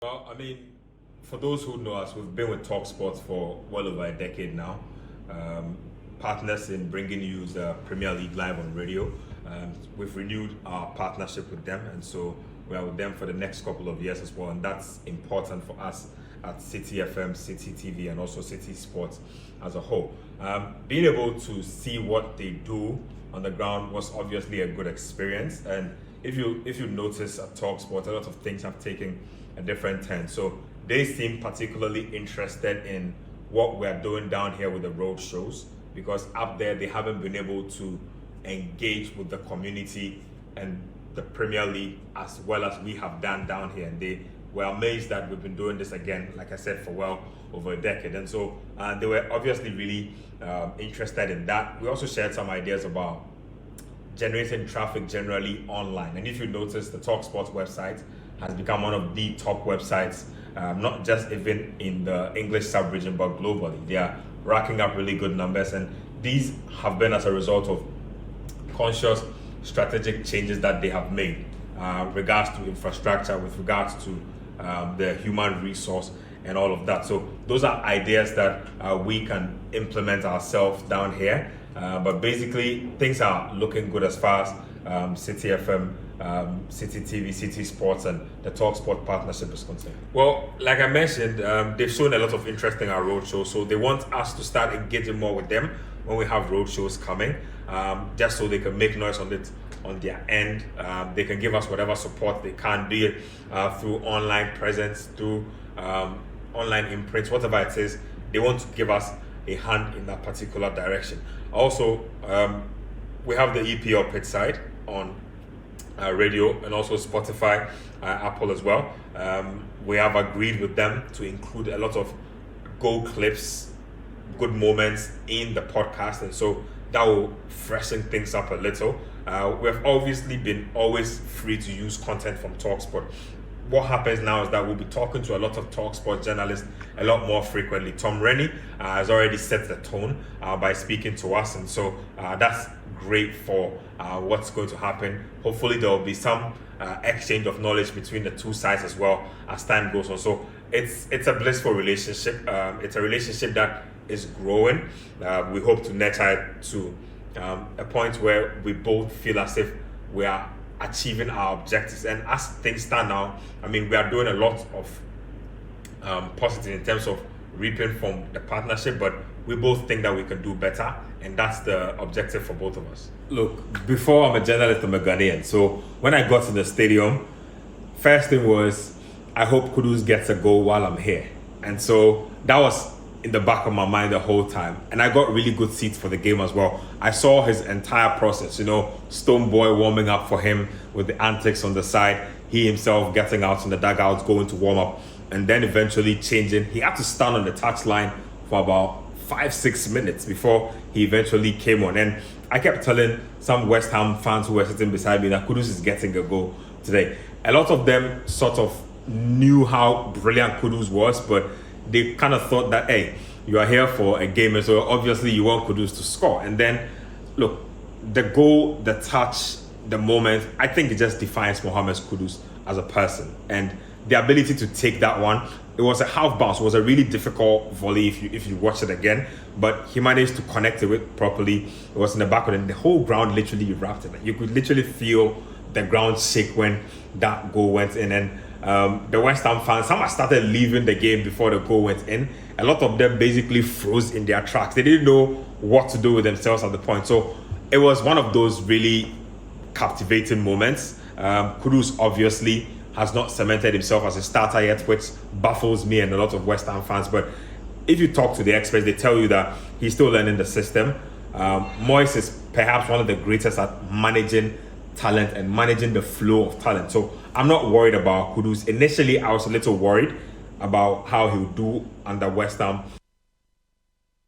Well, I mean, for those who know us, we've been with talkSPORT for well over a decade now. Um, Partners in bringing you the Premier League live on radio. We've renewed our partnership with them, and so we are with them for the next couple of years as well. And that's important for us at Citi FM, Citi TV, and also Citi Sports as a whole. Being able to see what they do on the ground was obviously a good experience. And if you notice at talkSPORT, a lot of things have taken a different turn. So they seem particularly interested in what we're doing down here with the road shows, because up there they haven't been able to engage with the community and the Premier League as well as we have done down here. And they were amazed that we've been doing this again, like I said, for well over a decade. And so they were obviously really interested in that. We also shared some ideas about generating traffic generally online. And if you notice, the talkSPORT website has become one of the top websites, not just even in the English sub-region, but globally. They are racking up really good numbers, and these have been as a result of conscious strategic changes that they have made regards to infrastructure, with regards to the human resource and all of that. So those are ideas that we can implement ourselves down here. But basically, things are looking good as far as Citi FM, Citi TV, Citi Sports, and the talkSPORT partnership is concerned. Well, like I mentioned, they've shown a lot of interest in our roadshow, so they want us to start engaging more with them when we have roadshows coming, just so they can make noise on it on their end. They can give us whatever support they can, be it through online presence, through online imprints, whatever it is. They want to give us a hand in that particular direction. Also, we have the EPL pitch side on radio and also Spotify, Apple as well. We have agreed with them to include a lot of goal clips, good moments in the podcast, and so that will freshen things up a little. We've obviously been always free to use content from talkSPORT. What happens now is that we'll be talking to a lot of talkSPORT journalists a lot more frequently. Tom Rennie has already set the tone by speaking to us, and so that's great for what's going to happen. Hopefully there will be some exchange of knowledge between the two sides as well as time goes on. So it's a blissful relationship. It's a relationship that is growing. We hope to nurture it to a point where we both feel as if we are achieving our objectives. And as things stand now, I mean, we are doing a lot of positive in terms of reaping from the partnership, but we both think that we can do better, and that's the objective for both of us. Look, before I'm a journalist, I'm a Ghanaian. So when I got to the stadium, first thing was, I hope Kudus gets a goal while I'm here. And so that was in the back of my mind the whole time. And I got really good seats for the game as well. I saw his entire process, Stone Boy warming up for him with the antics on the side, he himself getting out in the dugouts, going to warm up, and then eventually changing. He had to stand on the touchline for about 5-6 minutes before he eventually came on. And I kept telling some West Ham fans who were sitting beside me that Kudus is getting a goal today. A lot of them sort of knew how brilliant Kudus was, but they kind of thought that, hey, you are here for a game, and so obviously you want Kudus to score. And then, look, the goal, the touch, the moment, I think it just defines Mohamed Kudus as a person. And the ability to take that one, it was a half bounce. It was a really difficult volley if you watch it again, but he managed to connect to it properly. It was in the back of it, and the whole ground literally erupted. You could literally feel the ground shake when that goal went in. And the West Ham fans, some had started leaving the game before the goal went in. A lot of them basically froze in their tracks. They didn't know what to do with themselves at the point. So it was one of those really captivating moments. Kudus obviously has not cemented himself as a starter yet, which baffles me and a lot of West Ham fans. But if you talk to the experts, they tell you that he's still learning the system. Moyes is perhaps one of the greatest at managing talent and managing the flow of talent. So I'm not worried about Kudus. Initially, I was a little worried about how he would do under West Ham.